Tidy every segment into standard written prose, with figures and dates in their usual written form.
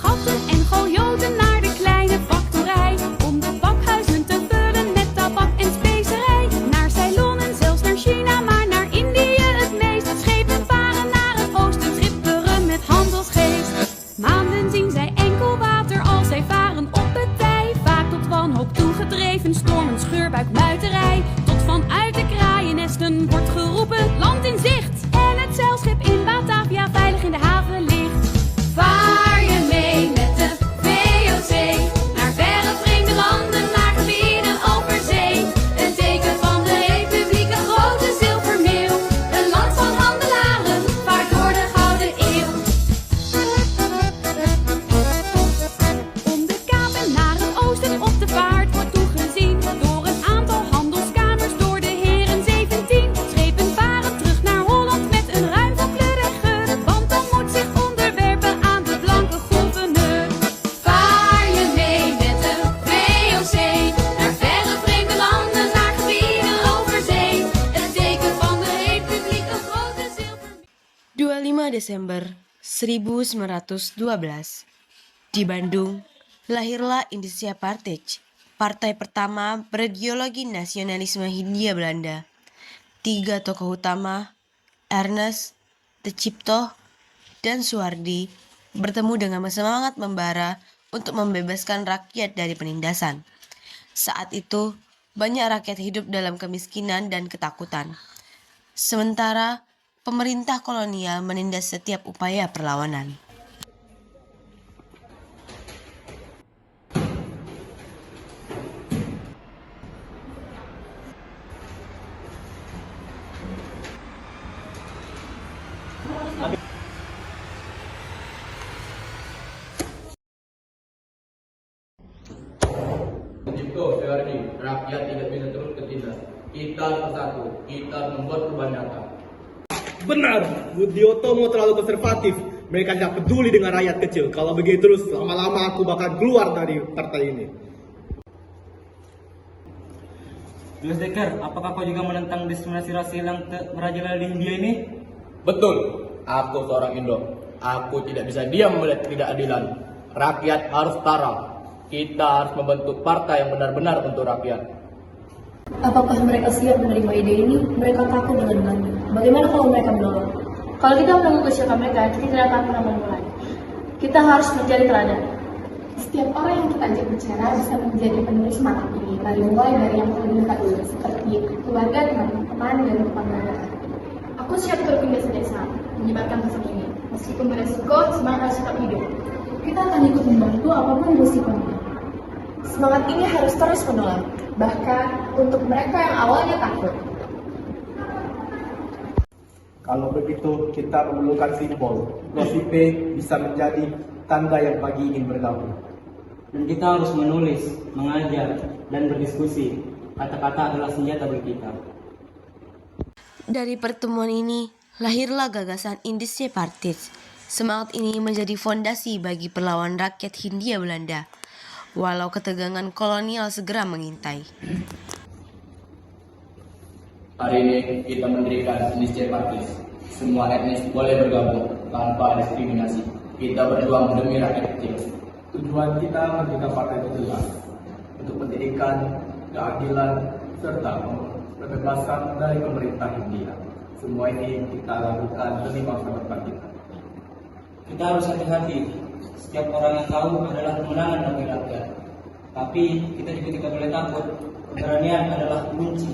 gatten en gojoten naar de kleine factorij. Om de pakhuizen te vullen met tabak en specerij. Naar Ceylon en zelfs naar China, maar naar Indië het meest. Schepen varen naar het oosten, schipperen met handelsgeest. Maanden zien zij enkel water als zij varen op het tij. Vaak tot wanhoop toegedreven, stormen, scheurbuik, muiterij. Tot vanuit de kraaiennesten wordt geroepen, land in zicht. En het zeilschip in Batavia veilig in de haven ligt. Vaar je mee met de VOC naar verre vreemde landen, naar gebieden over zee. Een teken van de Republiek, een grote zilvermeeuw. Een land van handelaren, vaart door de Gouden Eeuw. Om de kapen naar het oosten op de vaart wordt toegezien door een aantal handelskamers, door de heren 17. Schepen varen terug naar Holland met een ruim van kleur en geur, want dan moet zich onderwerpen aan de blanke gouverneur. Vaar je mee met de VOC naar verre vreemde landen, naar gebieden over zee. Een teken van de Republiek, een grote zilvermeeuw. 25 Desember 1912, di Bandung, lahirlah Indonesia Partij, partai pertama berideologi nasionalisme Hindia Belanda. 3 tokoh utama, Ernest, De Cipto, dan Suhardi, bertemu dengan semangat membara untuk membebaskan rakyat dari penindasan. Saat itu, banyak rakyat hidup dalam kemiskinan dan ketakutan. Sementara pemerintah kolonial menindas setiap upaya perlawanan. Cipto, Suhardi, rakyat tidak bisa terus tertindas. Kita harus bersatu, kita harus membuat perubahan nyata. Benar, Budiotomo terlalu konservatif. Mereka tidak peduli dengan rakyat kecil. Kalau begitu terus, lama-lama aku bakal keluar dari partai ini. Julius Dekker, apakah kau juga menentang diskriminasi rasial yang merajalela di India ini? Betul, aku seorang Indo. Aku tidak bisa diam melihat ketidakadilan. Rakyat harus setara. Kita harus membentuk partai yang benar-benar untuk rakyat. Apakah mereka siap menerima ide ini? Mereka takut dengan Belanda. Bagaimana kalau mereka menolak? Kalau kita menunggu kesiapan mereka, kita tidak akan pernah memulai. Kita harus menjadi teladan. Setiap orang yang kita ajak bicara bisa menjadi penulis semangat ini. Mari mulai dari yang paling dekat dulu, seperti keluarga, teman-teman, dan tetangga. Aku siap turun ke desa, menyebarkan pesan ini. Meskipun beresiko, semangat harus tetap hidup. Kita akan ikut membantu apapun resikonya. Semangat ini harus terus menular, bahkan untuk mereka yang awalnya takut. Kalau begitu, kita memerlukan simbol. Gosip bisa menjadi tanda yang bagi ingin bergabung. Dan kita harus menulis, mengajar, dan berdiskusi. Kata-kata adalah senjata bagi kita. Dari pertemuan ini, lahirlah gagasan Indonesia Partij. Semangat ini menjadi fondasi bagi perlawanan rakyat Hindia Belanda, walau ketegangan kolonial segera mengintai. Hari ini kita mendirikan Indonesia Partij. Semua etnis boleh bergabung tanpa diskriminasi. Kita berjuang demi rakyat kecil. Tujuan kita mendirikan partai itu jelas, untuk pendidikan, keadilan, serta kebebasan dari pemerintah Hindia. Semua ini kita lakukan demi bangsa depan kita. Kita harus hati-hati. Setiap orang yang tahu adalah kemenangan bagi rakyat. Tapi kita juga tidak boleh takut. Keberanian adalah kunci.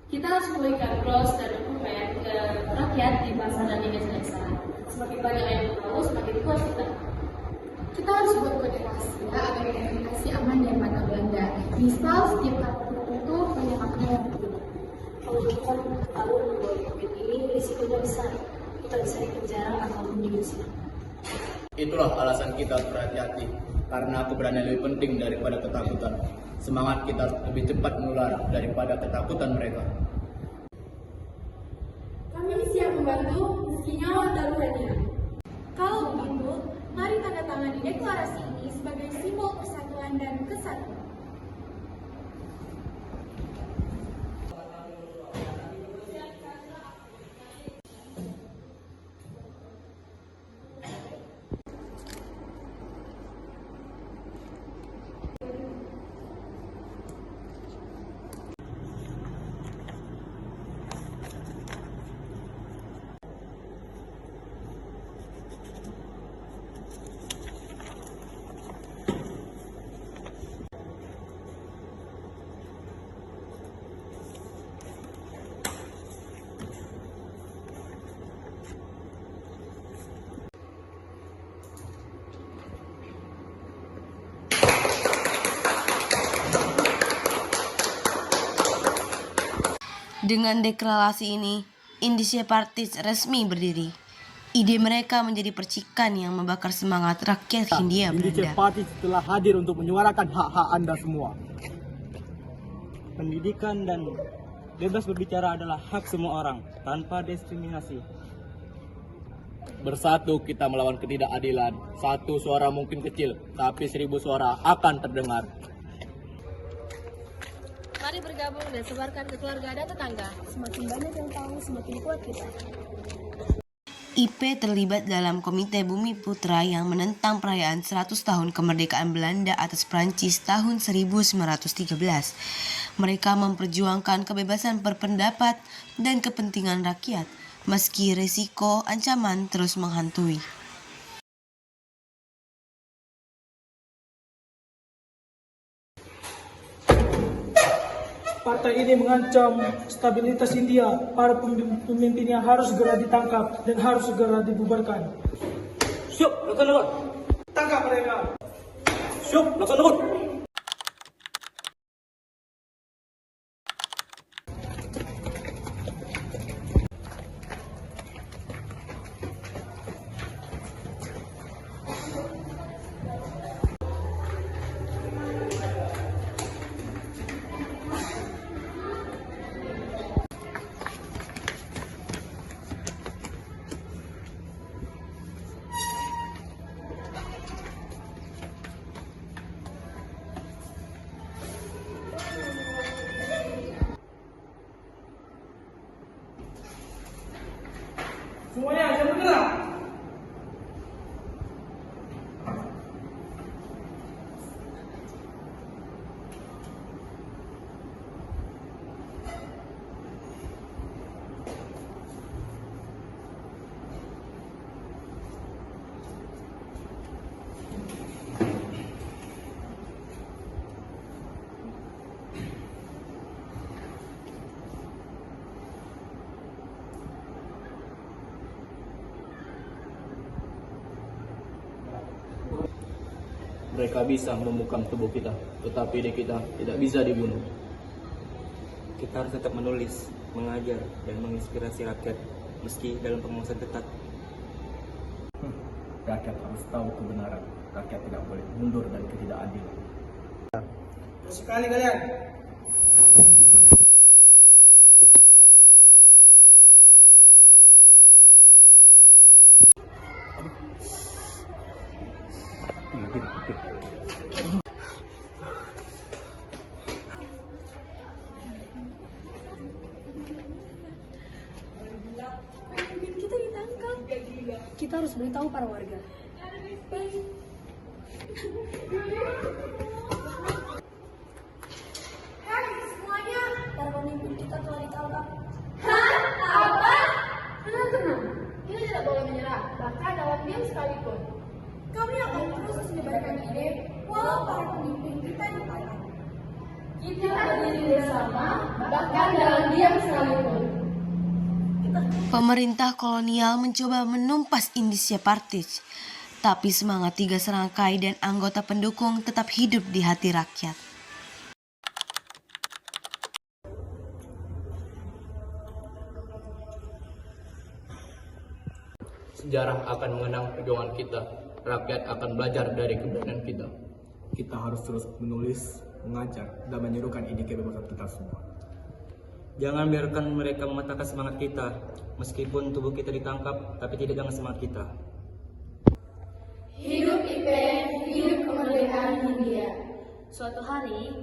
Kita harus memberikan growth dan dukungan ke rakyat di masa dan di desa-desa. Semakin banyak yang tahu, semakin kuat kita. Kita harus buat kode rahasia agar identifikasi aman dari mata Belanda. Misal, setiap kata tertentu banyak makna yang berbeda. Kalau kita tahu bahwa COVID ini risikonya besar, kita bisa dipenjara ataupun diusir. Itulah alasan kita berhati-hati, karena keberanian lebih penting daripada ketakutan. Semangat kita lebih cepat menular daripada ketakutan mereka. Kami siap membantu meski nyawa taruhannya. Kalau begitu, mari tanda tangan di deklarasi ini sebagai simbol persatuan dan kesatuan. Dengan deklarasi ini, Indische Partij resmi berdiri. Ide mereka menjadi percikan yang membakar semangat rakyat Hindia Indische Belanda. Partij telah hadir untuk menyuarakan hak-hak Anda semua. Pendidikan dan bebas berbicara adalah hak semua orang tanpa diskriminasi. Bersatu kita melawan ketidakadilan. Satu suara mungkin kecil, tapi 1000 suara akan terdengar. Mari bergabung dan sebarkan ke keluarga dan tetangga. Semakin banyak yang tahu, semakin kuat kita. IP terlibat dalam Komite Bumi Putra yang menentang perayaan 100 tahun kemerdekaan Belanda atas Prancis tahun 1913. Mereka memperjuangkan kebebasan berpendapat dan kepentingan rakyat, meski risiko ancaman terus menghantui. Partai ini mengancam stabilitas India. Para pemimpinnya harus segera ditangkap dan harus segera dibubarkan. Siap, lakukan. Tangkap mereka. Siap, lakukan. Semuanya jangan bergerak. Mereka bisa membungkam tubuh kita, tetapi ide kita tidak bisa dibunuh. Kita harus tetap menulis, mengajar, dan menginspirasi rakyat, meski dalam pengawasan ketat. Rakyat harus tahu kebenaran. Rakyat tidak boleh mundur dari ketidakadilan. Terus sekali kalian. Kita ditangkap. Kita harus beritahu para warga. Semuanya, Para pemimpin kita telah ditangkap. apa? Tenang. Kita tidak boleh menyerah, bahkan dalam diam sekalipun. Kami akan terus menyebarkan ide, walau para pemimpin kita ditangkap. Kita berdiri bersama, bahkan dalam diam sekalipun. Pemerintah kolonial mencoba menumpas Indische Partij, tapi semangat 3 serangkai dan anggota pendukung tetap hidup di hati rakyat. Sejarah akan mengenang perjuangan kita. Rakyat akan belajar dari keberanian kita. Kita harus terus menulis, mengajar, dan menyerukan ide kebebasan kita semua. Jangan biarkan mereka mematahkan semangat kita. Meskipun tubuh kita ditangkap, tapi tidak dengan semangat kita. Hidup IP, hidup kemerdekaan Hindia. Suatu hari,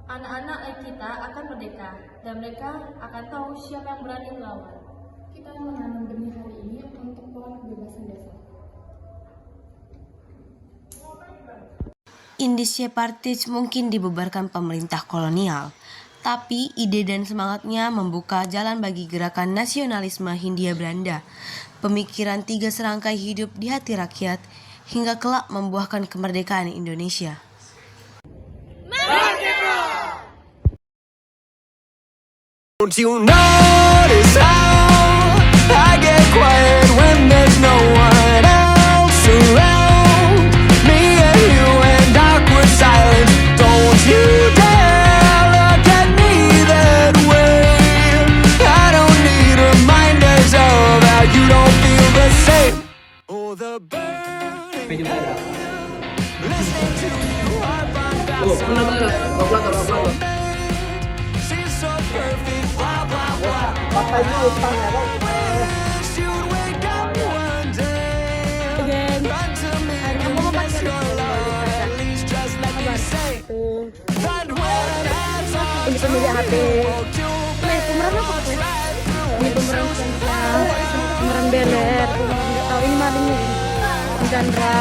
anak-anak kita akan merdeka dan mereka akan tahu siapa yang berani melawan. Kita menanam benih hari ini untuk pohon kebebasan besok. Indische Partij mungkin dibubarkan pemerintah kolonial, tapi ide dan semangatnya membuka jalan bagi gerakan nasionalisme Hindia Belanda. Pemikiran 3 serangkai hidup di hati rakyat hingga kelak membuahkan kemerdekaan Indonesia. Don't you notice how I get quiet when there's no one else around? Me and you and awkward silence. Don't you dare look at me that way. you don't feel the same. Oh, the burning listening to you, I find out Oh, benar-benar. Bapak. she's so perfect. Blah, blah, blah. Wish you'd wake up one day. Run to me and confess your love. At least just let me say that when hands on Ini pemilik HP. walk you Pemeran apa tuh? Ini pemeran Chandra, pemeran Beler, nggak tahu ini maling nih. Chandra.